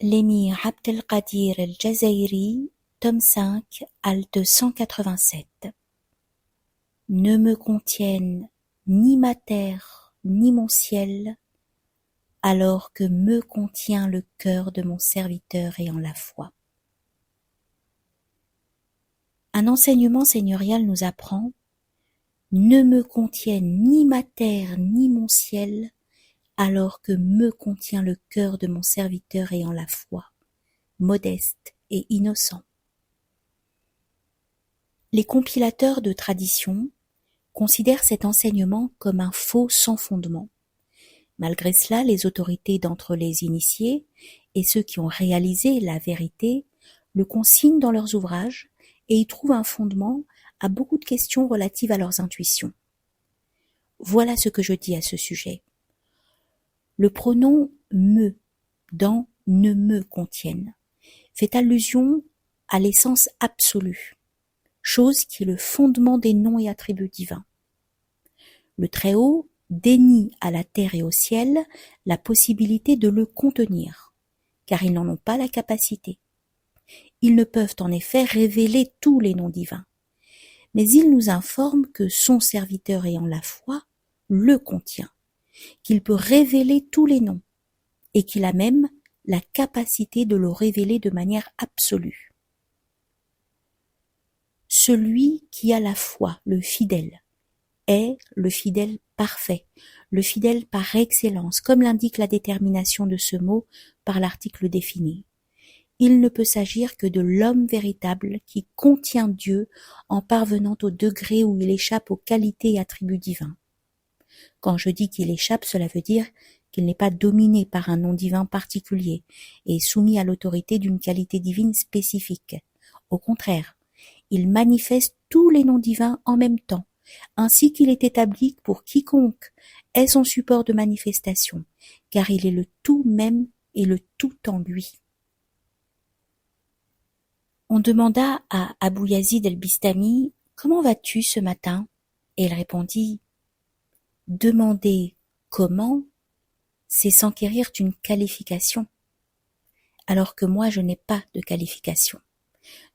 L'émir Abdelkadir el-Jazairi, tome 5, halte 187. Ne me contiennent ni ma terre, ni mon ciel, alors que me contient le cœur de mon serviteur ayant la foi. Un enseignement seigneurial nous apprend « Ne me contiennent ni ma terre, ni mon ciel, alors que me contient le cœur de mon serviteur ayant la foi, modeste et innocent. » Les compilateurs de traditions considèrent cet enseignement comme un faux sans fondement. Malgré cela, les autorités d'entre les initiés et ceux qui ont réalisé la vérité le consignent dans leurs ouvrages et y trouvent un fondement à beaucoup de questions relatives à leurs intuitions. Voilà ce que je dis à ce sujet. Le pronom « me » dans « ne me contienne » fait allusion à l'essence absolue, chose qui est le fondement des noms et attributs divins. Le Très-Haut dénie à la terre et au ciel la possibilité de le contenir, car ils n'en ont pas la capacité. Ils ne peuvent en effet révéler tous les noms divins, mais il nous informe que son serviteur ayant la foi le contient, qu'il peut révéler tous les noms, et qu'il a même la capacité de le révéler de manière absolue. Celui qui a la foi, le fidèle, est le fidèle parfait, le fidèle par excellence, comme l'indique la détermination de ce mot par l'article défini. Il ne peut s'agir que de l'homme véritable qui contient Dieu en parvenant au degré où il échappe aux qualités et attributs divins. Quand je dis qu'il échappe, cela veut dire qu'il n'est pas dominé par un nom divin particulier et soumis à l'autorité d'une qualité divine spécifique. Au contraire, il manifeste tous les noms divins en même temps, ainsi qu'il est établi pour quiconque est son support de manifestation, car il est le tout même et le tout en lui. On demanda à Abu Yazid el-Bistami « Comment vas-tu ce matin ?» Et il répondit « Demander comment, c'est s'enquérir d'une qualification, alors que moi je n'ai pas de qualification,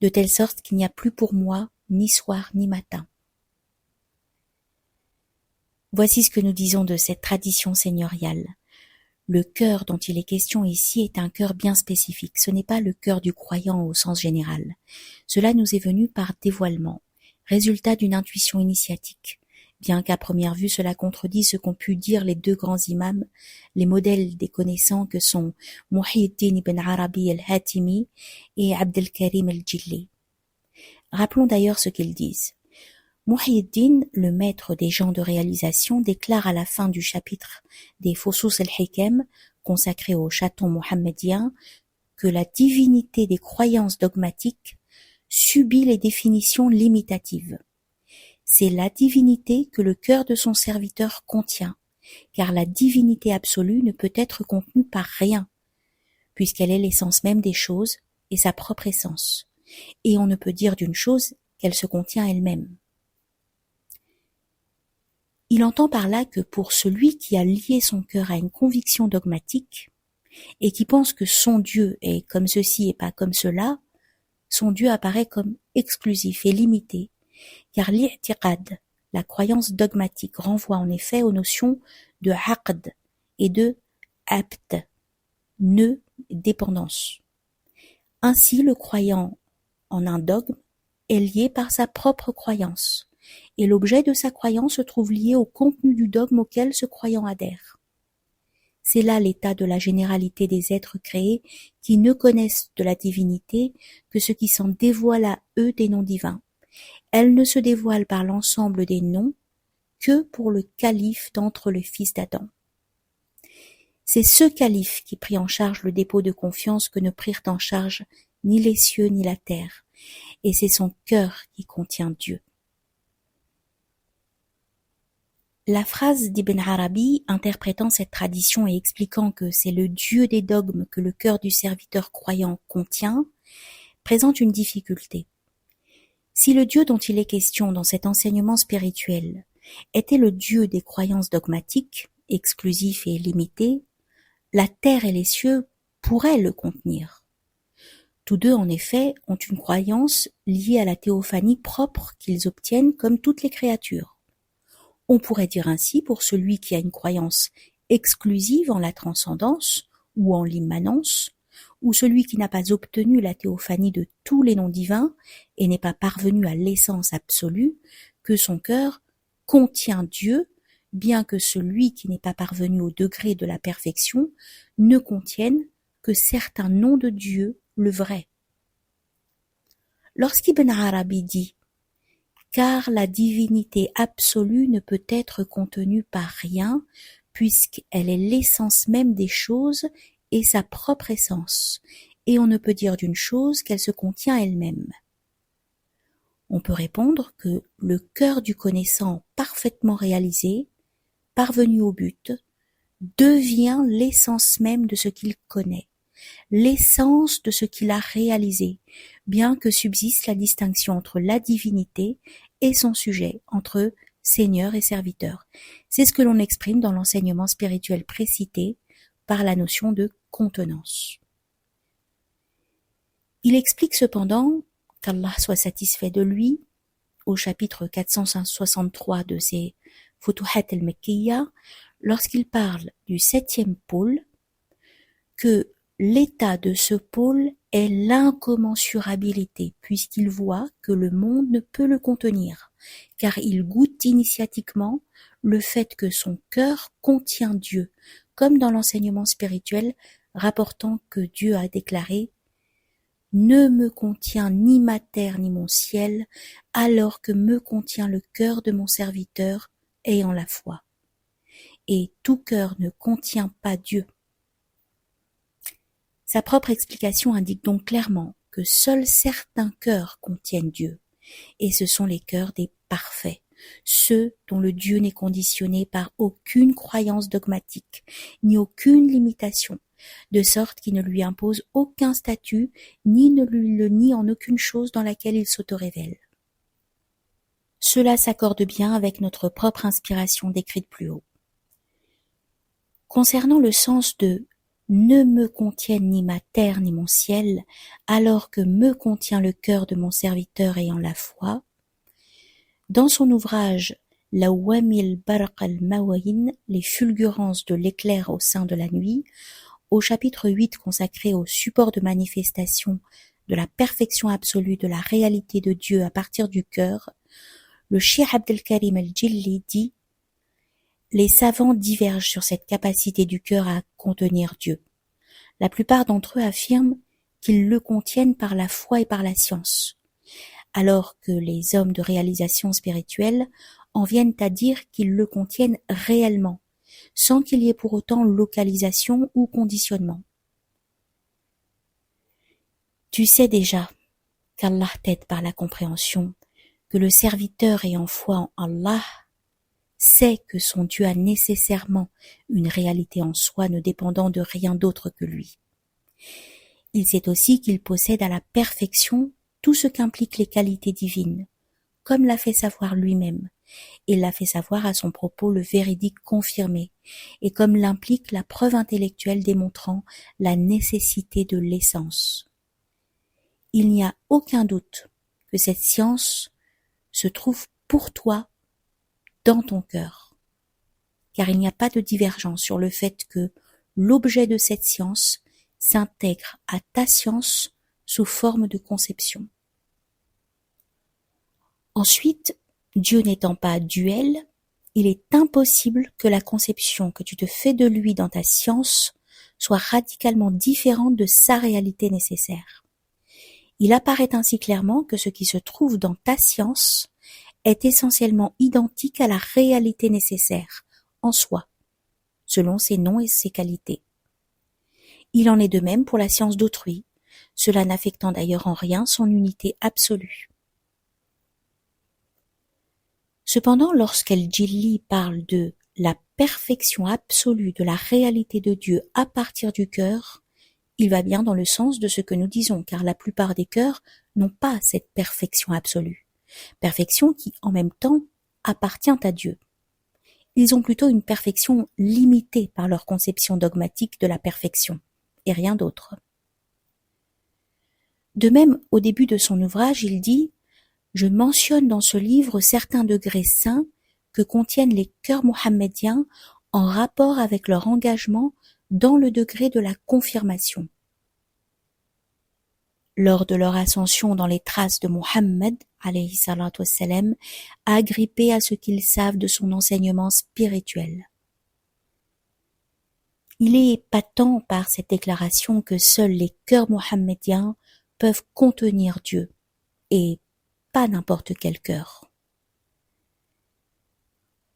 de telle sorte qu'il n'y a plus pour moi ni soir ni matin. » Voici ce que nous disons de cette tradition seigneuriale. Le cœur dont il est question ici est un cœur bien spécifique. Ce n'est pas le cœur du croyant au sens général. Cela nous est venu par dévoilement, résultat d'une intuition initiatique. Bien qu'à première vue cela contredit ce qu'ont pu dire les deux grands imams, les modèles des connaissants que sont Muhyiddin ibn Arabi al-Hatimi et Abdelkarim al-Jilli. Rappelons d'ailleurs ce qu'ils disent. Muhyiddin, le maître des gens de réalisation, déclare à la fin du chapitre des Fusus al-Hikam, consacré au chaton mohammedien, que la divinité des croyances dogmatiques subit les définitions limitatives. C'est la divinité que le cœur de son serviteur contient, car la divinité absolue ne peut être contenue par rien, puisqu'elle est l'essence même des choses et sa propre essence, et on ne peut dire d'une chose qu'elle se contient elle-même. Il entend par là que pour celui qui a lié son cœur à une conviction dogmatique et qui pense que son Dieu est comme ceci et pas comme cela, son Dieu apparaît comme exclusif et limité, car l'i'tiqad, la croyance dogmatique, renvoie en effet aux notions de aqd et de abt, nœud, dépendance. Ainsi, le croyant en un dogme est lié par sa propre croyance, et l'objet de sa croyance se trouve lié au contenu du dogme auquel ce croyant adhère. C'est là l'état de la généralité des êtres créés qui ne connaissent de la divinité que ce qui s'en dévoile à eux des noms divins. Elle ne se dévoile par l'ensemble des noms que pour le calife d'entre les fils d'Adam. C'est ce calife qui prit en charge le dépôt de confiance que ne prirent en charge ni les cieux ni la terre, et c'est son cœur qui contient Dieu. La phrase d'Ibn Arabi, interprétant cette tradition et expliquant que c'est le Dieu des dogmes que le cœur du serviteur croyant contient, présente une difficulté. Si le Dieu dont il est question dans cet enseignement spirituel était le Dieu des croyances dogmatiques, exclusif et limité, la terre et les cieux pourrait le contenir. Tous deux, en effet, ont une croyance liée à la théophanie propre qu'ils obtiennent comme toutes les créatures. On pourrait dire ainsi pour celui qui a une croyance exclusive en la transcendance ou en l'immanence, ou celui qui n'a pas obtenu la théophanie de tous les noms divins et n'est pas parvenu à l'essence absolue, que son cœur contient Dieu, bien que celui qui n'est pas parvenu au degré de la perfection ne contienne que certains noms de Dieu, le vrai. Lorsqu'Ibn Arabi dit « Car la divinité absolue ne peut être contenue par rien, puisqu'elle est l'essence même des choses et sa propre essence, et on ne peut dire d'une chose qu'elle se contient elle-même. » On peut répondre que le cœur du connaissant parfaitement réalisé, parvenu au but, devient l'essence même de ce qu'il connaît, l'essence de ce qu'il a réalisé, bien que subsiste la distinction entre la divinité et son sujet, entre Seigneur et serviteur. C'est ce que l'on exprime dans l'enseignement spirituel précité par la notion de contenance. Il explique cependant qu'Allah soit satisfait de lui, au chapitre 463 de ses Futuhat al-Makkiyya, lorsqu'il parle du 7e pôle, que l'état de ce pôle est l'incommensurabilité, puisqu'il voit que le monde ne peut le contenir, car il goûte initiatiquement le fait que son cœur contient Dieu, comme dans l'enseignement spirituel rapportant que Dieu a déclaré « Ne me contient ni ma terre ni mon ciel, alors que me contient le cœur de mon serviteur ayant la foi. » Et tout cœur ne contient pas Dieu. Sa propre explication indique donc clairement que seuls certains cœurs contiennent Dieu, et ce sont les cœurs des parfaits, ceux dont le Dieu n'est conditionné par aucune croyance dogmatique, ni aucune limitation, de sorte qu'il ne lui impose aucun statut, ni ne lui le nie en aucune chose dans laquelle il s'auto-révèle. Cela s'accorde bien avec notre propre inspiration décrite plus haut. Concernant le sens de « ne me contiennent ni ma terre ni mon ciel, alors que me contient le cœur de mon serviteur ayant la foi », dans son ouvrage « Lawamil Barq al-Mawayin » les fulgurances de l'éclair au sein de la nuit, au chapitre 8 consacré au support de manifestation de la perfection absolue de la réalité de Dieu à partir du cœur, le Cheikh Abdelkarim el-Jilli dit « Les savants divergent sur cette capacité du cœur à contenir Dieu. La plupart d'entre eux affirment qu'ils le contiennent par la foi et par la science, alors que les hommes de réalisation spirituelle en viennent à dire qu'ils le contiennent réellement, sans qu'il y ait pour autant localisation ou conditionnement. Tu sais déjà qu'Allah t'aide par la compréhension, que le serviteur ayant foi en Allah sait que son Dieu a nécessairement une réalité en soi ne dépendant de rien d'autre que lui. Il sait aussi qu'il possède à la perfection tout ce qu'impliquent les qualités divines, comme l'a fait savoir lui-même, et l'a fait savoir à son propos le véridique confirmé, et comme l'implique la preuve intellectuelle démontrant la nécessité de l'essence. Il n'y a aucun doute que cette science se trouve pour toi dans ton cœur, car il n'y a pas de divergence sur le fait que l'objet de cette science s'intègre à ta science sous forme de conception. Ensuite, Dieu n'étant pas duel, il est impossible que la conception que tu te fais de lui dans ta science soit radicalement différente de sa réalité nécessaire. Il apparaît ainsi clairement que ce qui se trouve dans ta science est essentiellement identique à la réalité nécessaire, en soi, selon ses noms et ses qualités. Il en est de même pour la science d'autrui, cela n'affectant d'ailleurs en rien son unité absolue. Cependant, lorsqu'El-Jilli parle de la perfection absolue de la réalité de Dieu à partir du cœur, il va bien dans le sens de ce que nous disons, car la plupart des cœurs n'ont pas cette perfection absolue, perfection qui, en même temps, appartient à Dieu. Ils ont plutôt une perfection limitée par leur conception dogmatique de la perfection, et rien d'autre. De même, au début de son ouvrage, il dit « Je mentionne dans ce livre certains degrés saints que contiennent les cœurs mohammediens en rapport avec leur engagement dans le degré de la confirmation. Lors de leur ascension dans les traces de Mohammed, alayhi salatu wassalam, agrippés à ce qu'ils savent de son enseignement spirituel. Il est patent par cette déclaration que seuls les cœurs mohammediens peuvent contenir Dieu, et pas n'importe quel cœur.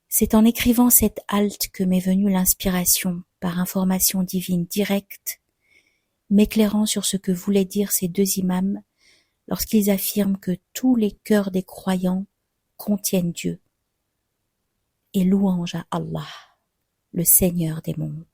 C'est en écrivant cette halte que m'est venue l'inspiration par information divine directe, m'éclairant sur ce que voulaient dire ces deux imams lorsqu'ils affirment que tous les cœurs des croyants contiennent Dieu. Et louange à Allah, le Seigneur des mondes.